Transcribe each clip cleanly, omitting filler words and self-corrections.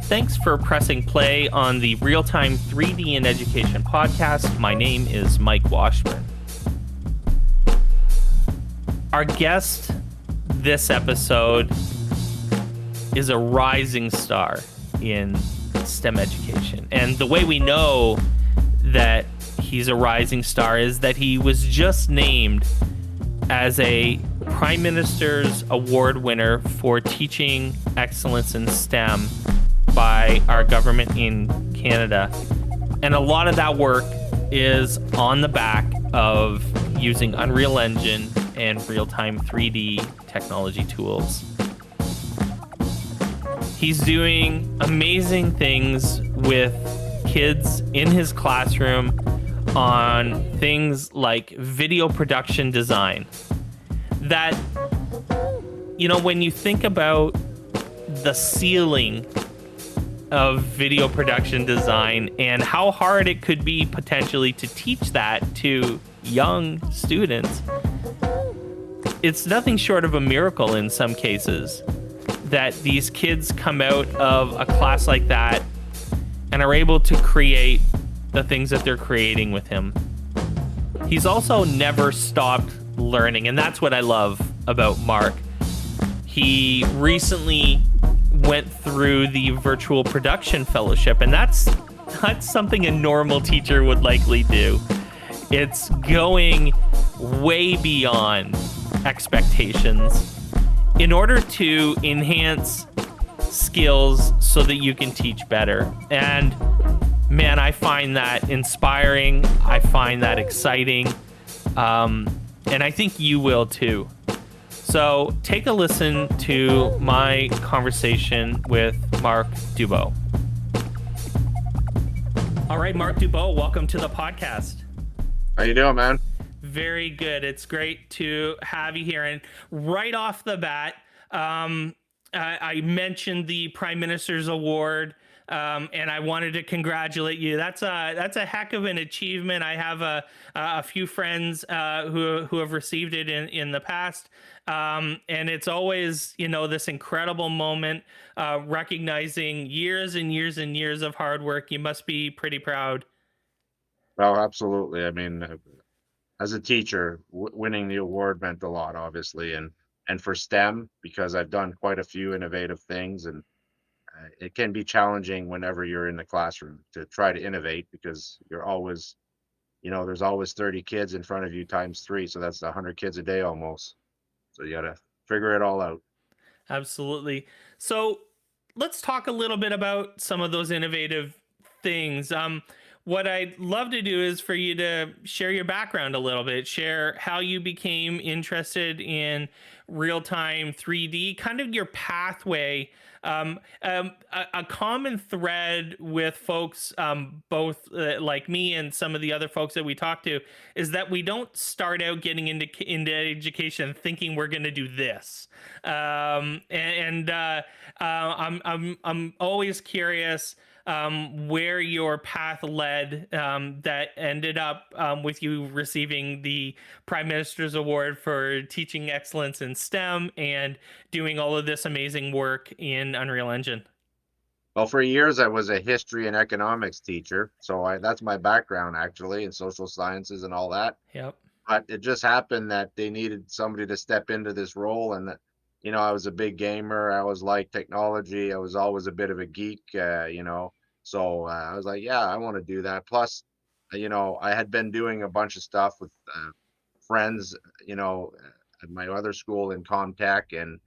Thanks for pressing play on the Real-Time 3D in Education podcast. My name is Mike Washburn. Our guest this episode is a rising star in STEM education. And the way we know that he's a rising star is that he was just named as a Prime Minister's Award winner for teaching excellence in STEM by our government in Canada. And a lot of that work is on the back of using Unreal Engine and real-time 3D technology tools. He's doing amazing things with kids in his classroom on things like video production design. That, when you think about the ceiling of video production design and how hard it could be potentially to teach that to young students, it's nothing short of a miracle in some cases that these kids come out of a class like that and are able to create the things that they're creating with him. He's also never stopped learning, and that's what I love about Mark. He recently went through the virtual production fellowship, and that's something a normal teacher would likely do. It's going way beyond expectations in order to enhance skills so that you can teach better. And man, I find that inspiring. I find that exciting. And I think you will too. So take a listen to my conversation with Mark Dubeau. All right, Mark Dubeau, welcome to the podcast. How you doing, man? Very good. It's great to have you here. And right off the bat, I mentioned the Prime Minister's Award, and I wanted to congratulate you. That's a heck of an achievement. I have a few friends who have received it in the past, and it's always this incredible moment, recognizing years and years and years of hard work. You must be pretty proud. Oh, absolutely. I mean, as a teacher, winning the award meant a lot, obviously, and for STEM, because I've done quite a few innovative things, and it can be challenging whenever you're in the classroom to try to innovate, because you're always, there's always 30 kids in front of you times 3, so that's 100 kids a day almost. So you got to figure it all out. Absolutely. So let's talk a little bit about some of those innovative things. What I'd love to do is for you to share your background a little bit, share how you became interested in real-time 3D, kind of your pathway. A common thread with folks, both like me and some of the other folks that we talk to, is that we don't start out getting into education thinking we're going to do this. I'm always curious where your path led, that ended up with you receiving the Prime Minister's Award for teaching excellence in STEM and doing all of this amazing work in Unreal Engine. Well, for years, I was a history and economics teacher. So that's my background, actually, in social sciences and all that. Yep. But it just happened that they needed somebody to step into this role. And, I was a big gamer. I always liked technology. I was always a bit of a geek, So I was like, yeah, I want to do that. Plus, I had been doing a bunch of stuff with friends, at my other school in Comtech, and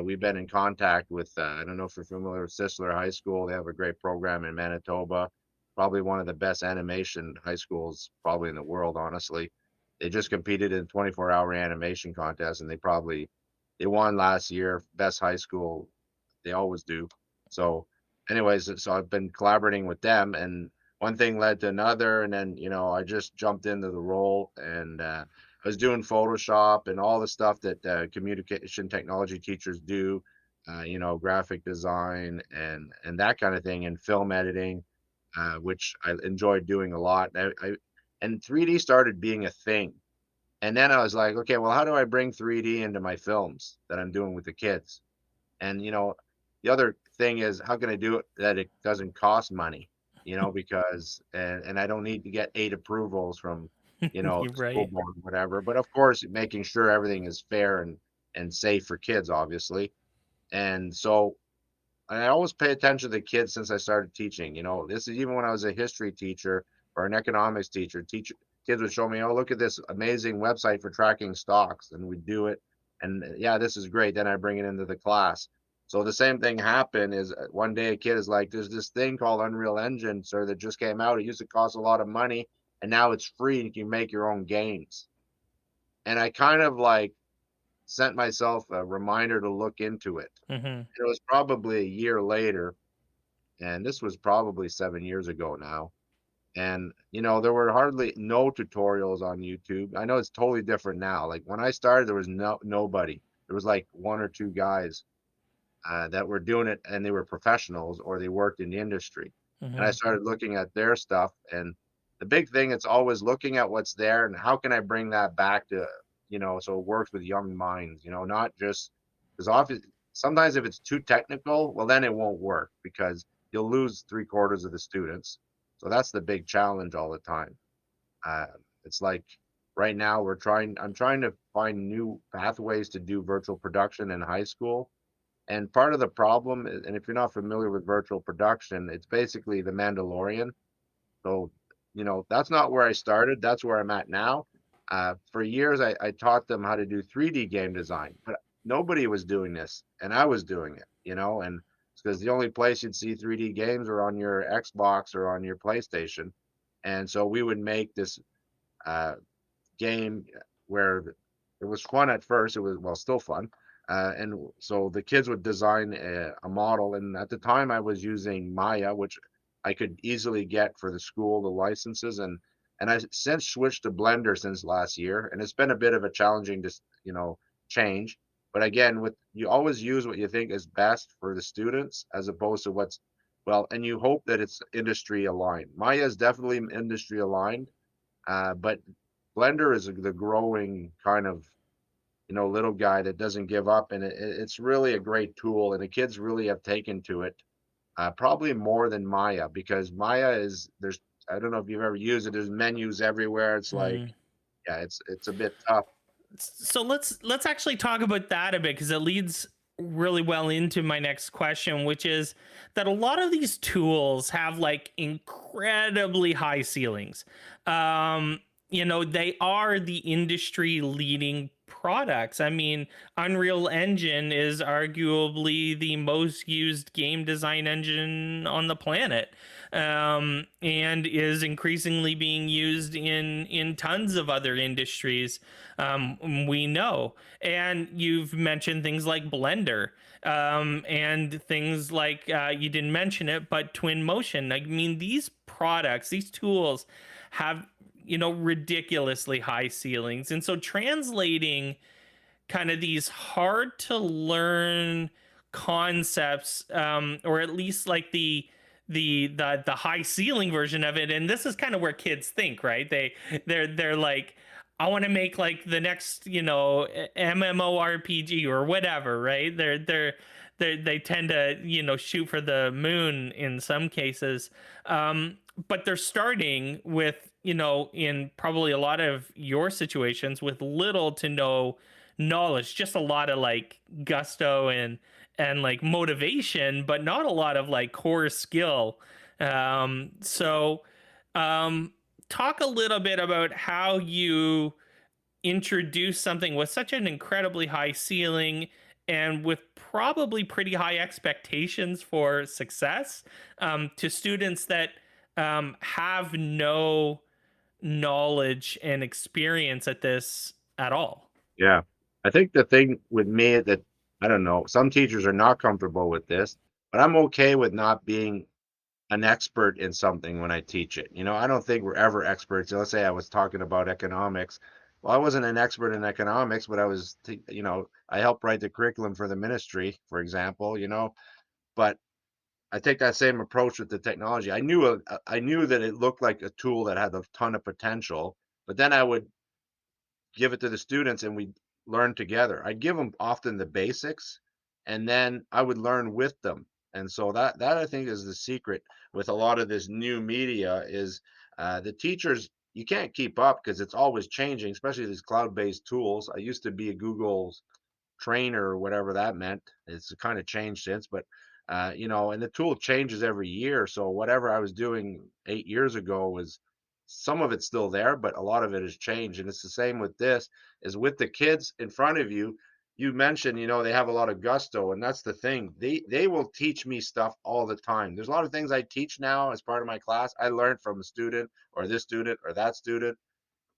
we've been in contact with, I don't know if you're familiar with Sisler High School. They have a great program in Manitoba, probably one of the best animation high schools probably in the world, honestly. They just competed in 24-hour animation contest, and they won last year, best high school. They always do. So anyways, so I've been collaborating with them, and one thing led to another, and then I just jumped into the role, and I was doing Photoshop and all the stuff that communication technology teachers do, graphic design and that kind of thing, and film editing, which I enjoyed doing a lot. And 3D started being a thing, and then I was like, okay, well, how do I bring 3D into my films that I'm doing with the kids? And the other thing is, how can I do it that it doesn't cost money? Because and I don't need to get 8 approvals from, You're the school right. board, whatever. But of course, making sure everything is fair and safe for kids, obviously. And so I always pay attention to the kids since I started teaching. This is even when I was a history teacher or an economics teacher. Kids would show me, "Oh, look at this amazing website for tracking stocks," and we do it. And yeah, this is great. Then I bring it into the class. So the same thing happened is one day a kid is like, "There's this thing called Unreal Engine, sir, that just came out. It used to cost a lot of money, and now it's free, and you can make your own games." And I kind of like sent myself a reminder to look into it. Hmm. It was probably a year later, and this was probably 7 years ago now, and, there were hardly no tutorials on YouTube. I know it's totally different now. Like, when I started, there was nobody. There was, like, 1 or 2 guys, that were doing it, and they were professionals or they worked in the industry, and I Hmm. started looking at their stuff, and the big thing, it's always looking at what's there and how can I bring that back to so it works with young minds, not just 'cause often sometimes if it's too technical, well, then it won't work because you'll lose 3/4 of the students. So that's the big challenge all the time. Uh, it's like right now I'm trying to find new pathways to do virtual production in high school, and part of the problem is, and if you're not familiar with virtual production, it's basically The Mandalorian. So, that's not where I started. That's where I'm at now. For years, I taught them how to do 3D game design, but nobody was doing this, and I was doing it, and because the only place you'd see 3D games are on your Xbox or on your PlayStation. And so we would make this uh, game where it was fun at first. It was, well, still fun. And so the kids would design a model. And at the time, I was using Maya, which I could easily get for the school, the licenses. And I since switched to Blender since last year. And it's been a bit of a challenging, change. But again, with you always use what you think is best for the students as opposed to what's well, and you hope that it's industry aligned. Maya is definitely industry aligned, but Blender is the growing kind of, little guy that doesn't give up, and it's really a great tool, and the kids really have taken to it, probably more than Maya because Maya is there's I don't know if you've ever used it. There's menus everywhere. It's like, yeah, it's a bit tough. So let's actually talk about that a bit because it leads really well into my next question, which is that a lot of these tools have like incredibly high ceilings. They are the industry leading products. I mean, Unreal Engine is arguably the most used game design engine on the planet, and is increasingly being used in tons of other industries. We know, and you've mentioned things like Blender, and things like you didn't mention it, but Twin Motion. I mean, these products, these tools, have ridiculously high ceilings, and so translating kind of these hard to learn concepts, or at least like the high ceiling version of it. And this is kind of where kids think, right? They're like, I want to make like the next MMORPG or whatever, right? They tend to shoot for the moon in some cases, but they're starting with, in probably a lot of your situations, with little to no knowledge, just a lot of like gusto and like motivation, but not a lot of like core skill. So um talk a little bit about how you introduce something with such an incredibly high ceiling and with probably pretty high expectations for success, to students that have no knowledge and experience at this at all. Yeah. I think the thing with me that I don't know, some teachers are not comfortable with this, but I'm okay with not being an expert in something when I teach it. I don't think we're ever experts. Let's say I was talking about economics. Well, I wasn't an expert in economics, but I helped write the curriculum for the ministry, for example, but I take that same approach with the technology. I knew that it looked like a tool that had a ton of potential, but then I would give it to the students and we learn together. I'd give them often the basics and then I would learn with them. And so that I think is the secret with a lot of this new media is the teachers, you can't keep up because it's always changing, especially these cloud-based tools. I used to be a Google trainer or whatever that meant. It's kind of changed since, but and the tool changes every year. So whatever I was doing 8 years ago was some of it's still there, but a lot of it has changed. And it's the same with this, is with the kids in front of you. You mentioned, they have a lot of gusto, and that's the thing. They will teach me stuff all the time. There's a lot of things I teach now as part of my class. I learned from a student or this student or that student,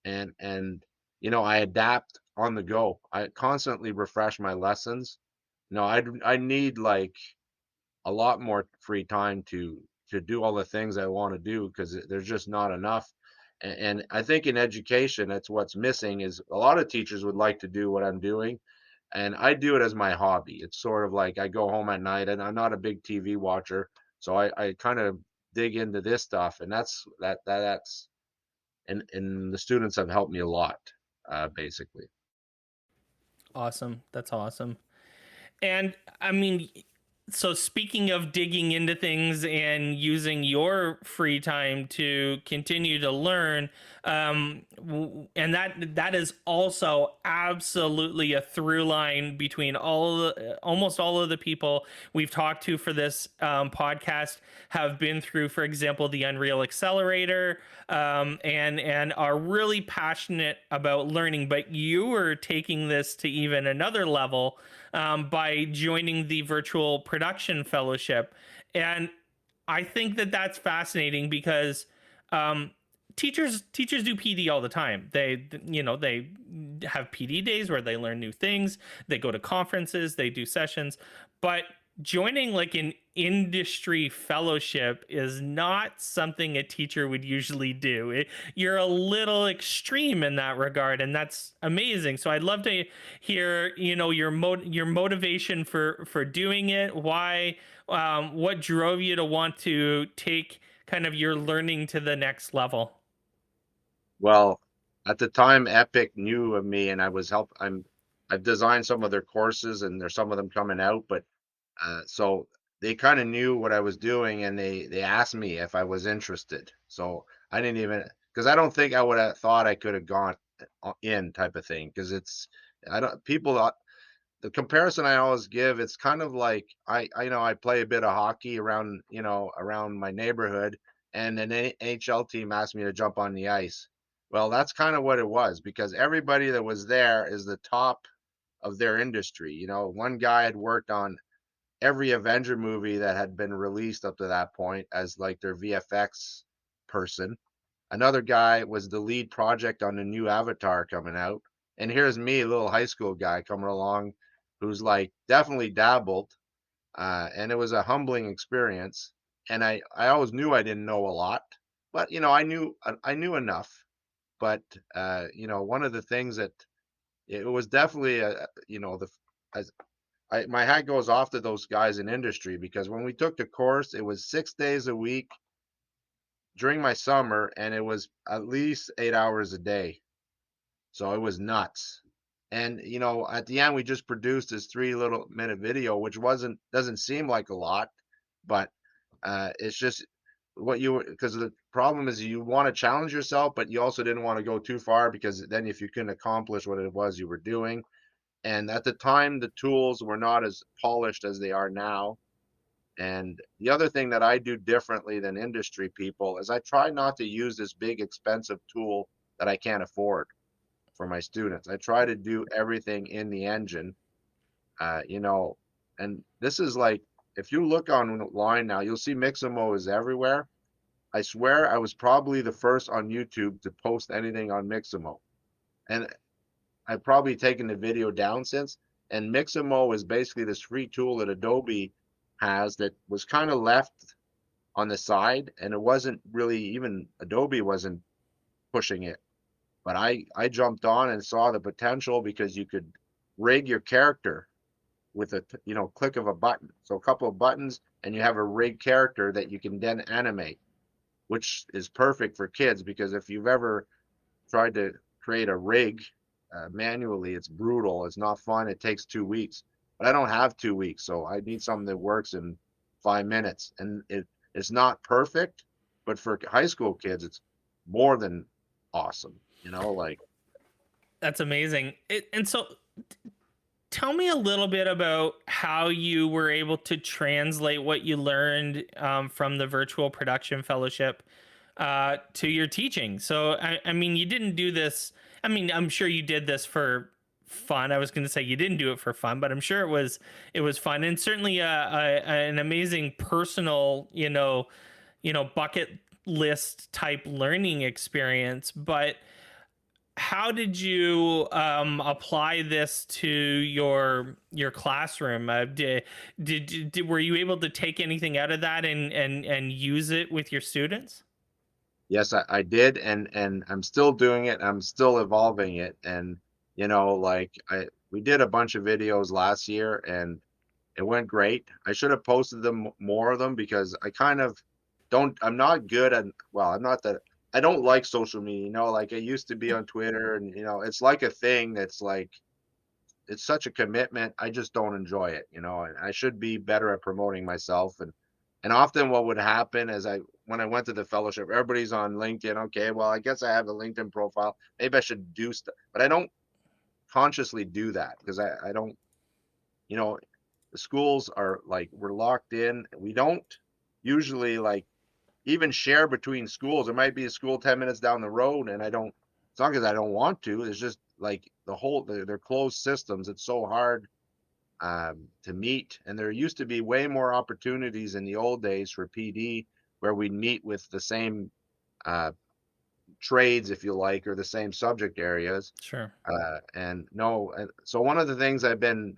and I adapt on the go. I constantly refresh my lessons. I need like a lot more free time to do all the things I want to do because there's just not enough. And I think in education, that's what's missing is a lot of teachers would like to do what I'm doing, and I do it as my hobby. It's sort of like I go home at night, and I'm not a big TV watcher, so I kind of dig into this stuff, and that's and the students have helped me a lot, basically. Awesome. That's awesome. And I mean, so speaking of digging into things and using your free time to continue to learn, and that is also absolutely a through line between almost all of the people we've talked to for this podcast have been through, for example, the Unreal Accelerator, and are really passionate about learning. But you are taking this to even another level by joining the virtual production fellowship. And I think that that's fascinating because um, teachers do PD all the time. They have PD days where they learn new things. They go to conferences. They do sessions, but joining like an industry fellowship is not something a teacher would usually do. You're a little extreme in that regard, and that's amazing. So I'd love to hear, your motivation for doing it. Why, what drove you to want to take kind of your learning to the next level? Well, at the time, Epic knew of me, and I've designed some of their courses, and there's some of them coming out, but so they kind of knew what I was doing, and they asked me if I was interested. So I didn't even, because I don't think I would have thought I could have gone in type of thing, because it's I don't people the comparison I always give, it's kind of like I play a bit of hockey around my neighborhood, and an NHL team asked me to jump on the ice. Well, that's kind of what it was because everybody that was there is the top of their industry. One guy had worked on every Avenger movie that had been released up to that point as like their VFX person. Another guy was the lead project on the new Avatar coming out. And here's me, a little high school guy coming along who's like definitely dabbled. And it was a humbling experience. And I always knew I didn't know a lot, but I knew enough. But one of the things that it was definitely the as my hat goes off to those guys in industry because when we took the course, it was 6 days a week during my summer, and it was at least 8 hours a day. So it was nuts. And at the end, we just produced this 3 little minute video, which doesn't seem like a lot, but it's just what you because the problem is you want to challenge yourself, but you also didn't want to go too far because then if you couldn't accomplish what it was you were doing. And at the time, the tools were not as polished as they are now. And the other thing that I do differently than industry people is I try not to use this big expensive tool that I can't afford for my students. I try to do everything in the engine, uh, you know, and this is like if you look online now, you'll see Mixamo is everywhere. I swear I was probably the first on YouTube to post anything on Mixamo. And I've probably taken the video down since. And Mixamo is basically this free tool that Adobe has that was kind of left on the side, and it wasn't really even Adobe wasn't pushing it. But I jumped on and saw the potential because you could rig your character with a click of a button. So a couple of buttons, and you have a rig character that you can then animate, which is perfect for kids because if you've ever tried to create a rig manually, it's brutal. It's not fun. It takes 2 weeks. But I don't have 2 weeks, so I need something that works in 5 minutes, and it's not perfect, but for high school kids, it's more than awesome. Like That's amazing. And so tell me a little bit about how you were able to translate what you learned from the virtual production fellowship to your teaching. So, I mean, you didn't do this. I mean, I'm sure you did this for fun. I was going to say you didn't do it for fun, but I'm sure it was fun, and certainly an amazing personal, bucket list type learning experience. But how did you apply this to your classroom? Were you able to take anything out of that and use it with your students? yes, I did, and I'm still doing it. I'm still evolving it, and like I we did a bunch of videos last year, and it went great. I should have posted them more of them because I kind of don't. I'm not good at. Well, I'm not that. I don't like social media. Like I used to be on Twitter, and it's like a thing that's like it's such a commitment. I just don't enjoy it. And I should be better at promoting myself. And often what would happen is when I went to the fellowship, everybody's on LinkedIn. Okay, well, I guess I have a LinkedIn profile. Maybe I should do stuff, but I don't consciously do that because I don't. You know, the schools are like we're locked in. We don't usually like even share between schools. There might be a school 10 minutes down the road, and I don't. It's not because I don't want to. It's just like they're closed systems. It's so hard to meet. And there used to be way more opportunities in the old days for PD where we'd meet with the same uh, trades, if you like, or the same subject areas. Sure. And no, so one of the things I've been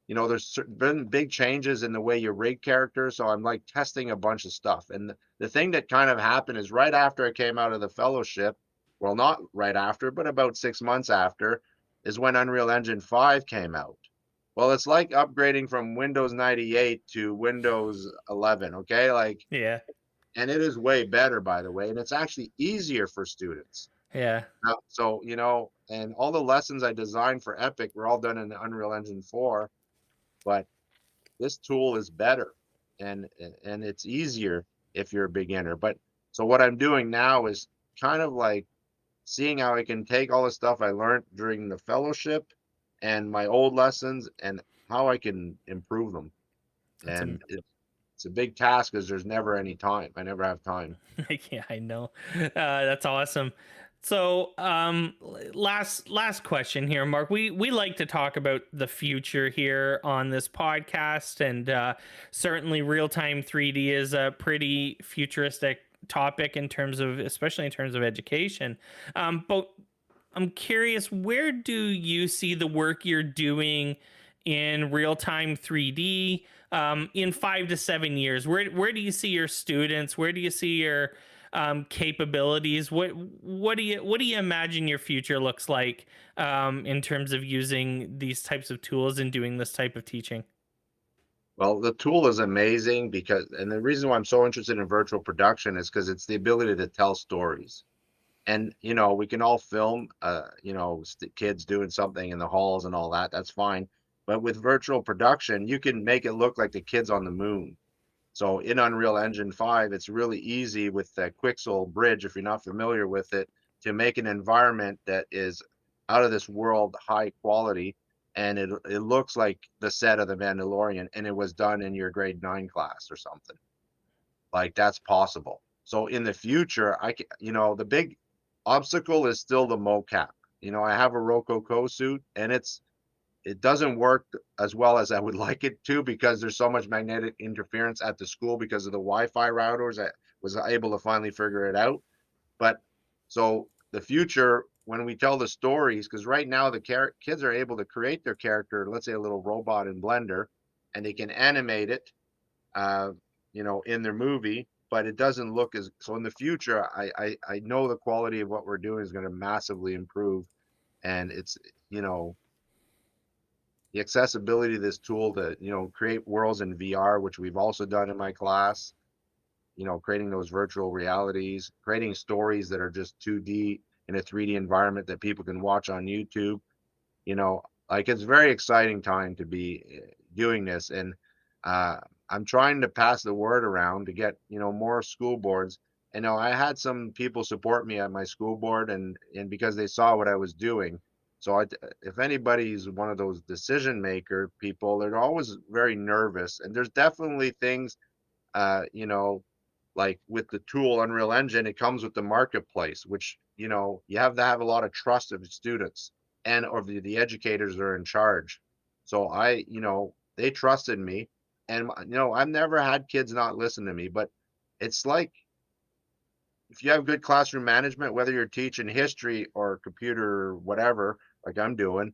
there's been big changes in the way you rig characters. So I'm like testing a bunch of stuff. And the thing that kind of happened is right after I came out of the fellowship, well, not right after, but about 6 months after, is when Unreal Engine 5 came out. Well, it's like upgrading from Windows 98 to Windows 11. Okay. Like, Yeah. and it is way better, by the way. And it's actually easier for students. Yeah. So, and all the lessons I designed for Epic were all done in the Unreal Engine 4. But this tool is better and it's easier if you're a beginner. But so what I'm doing now is kind of like seeing how I can take all the stuff I learned during the fellowship and my old lessons and how I can improve them. That's a And it's a big task because there's never any time. I never have time. Yeah, I know. That's awesome. So, last question here, Mark. We like to talk about the future here on this podcast, and certainly real time 3D is a pretty futuristic topic in terms of, especially in terms of education. But I'm curious, where do you see the work you're doing in real time 3D in 5 to 7 years? Where do you see your students? Where do you see your capabilities? What do you imagine your future looks like in terms of using these types of tools and doing this type of teaching? Well, the tool is amazing and the reason why I'm so interested in virtual production is because it's the ability to tell stories. And we can all film kids doing something in the halls and all that. That's fine. But with virtual production, you can make it look like the kids on the moon. So in Unreal Engine 5, it's really easy with the Quixel bridge, if you're not familiar with it, to make an environment that is out of this world high quality, and it looks like the set of the Mandalorian, and it was done in your grade 9 class or something. Like that's possible. So in the future, the big obstacle is still the mocap. I have a Rococo suit, and it doesn't work as well as I would like it to because there's so much magnetic interference at the school because of the Wi-Fi routers. I was able to finally figure it out. But so the future, when we tell the stories, because right now the kids are able to create their character, let's say a little robot in Blender, and they can animate it, uh, in their movie, but it doesn't look as so in the future. I know the quality of what we're doing is going to massively improve, and it's the accessibility of this tool to create worlds in VR, which we've also done in my class. Creating those virtual realities, creating stories that are just 2D in a 3D environment that people can watch on YouTube. Like it's a very exciting time to be doing this, and I'm trying to pass the word around to get, more school boards. And now I had some people support me at my school board and because they saw what I was doing. So if anybody's one of those decision maker people, they're always very nervous. And there's definitely things, uh, you know, like with the tool Unreal Engine, it comes with the marketplace, which, you have to have a lot of trust of the students and or the educators that are in charge. So they trusted me. And I've never had kids not listen to me, but it's like if you have good classroom management, whether you're teaching history or computer or whatever, like I'm doing,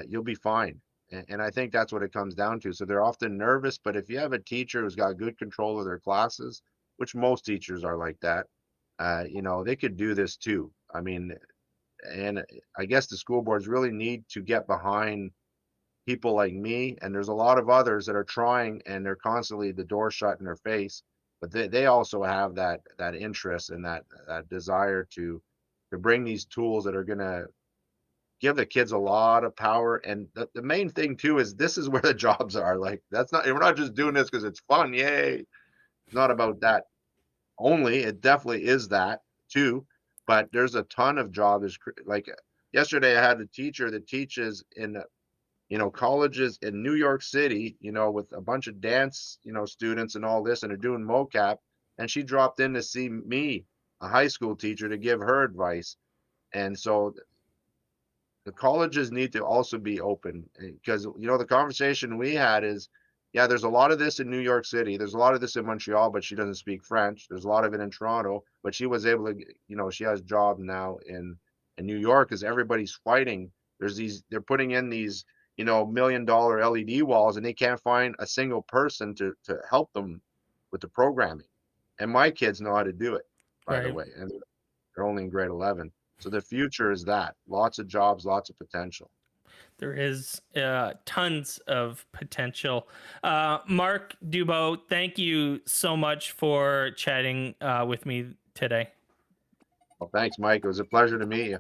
you'll be fine. And I think that's what it comes down to. So they're often nervous, but if you have a teacher who's got good control of their classes, which most teachers are like that, they could do this too. I mean, and I guess the school boards really need to get behind people like me. And there's a lot of others that are trying, and they're constantly the door shut in their face. But they also have that interest and that desire to bring these tools that are going to give the kids a lot of power. And the main thing too is this is where the jobs are. Like that's not we're not just doing this because it's fun. Yay. It's not about that only. It definitely is that too. But there's a ton of jobs. Like yesterday, I had a teacher that teaches in colleges in New York City, with a bunch of dance, students and all this, and are doing mocap. And she dropped in to see me, a high school teacher, to give her advice. And so the colleges need to also be open because the conversation we had is yeah, there's a lot of this in New York City, there's a lot of this in Montreal, but she doesn't speak French. There's a lot of it in Toronto, but she was able to she has a job now in New York because everybody's fighting. They're putting in these $1 million LED walls, and they can't find a single person to help them with the programming. And my kids know how to do it, by the Right. way, and they're only in grade 11. So the future is that lots of jobs, lots of potential. There is tons of potential. Mark Dubeau, thank you so much for chatting with me today. Well, thanks, Mike. It was a pleasure to meet you.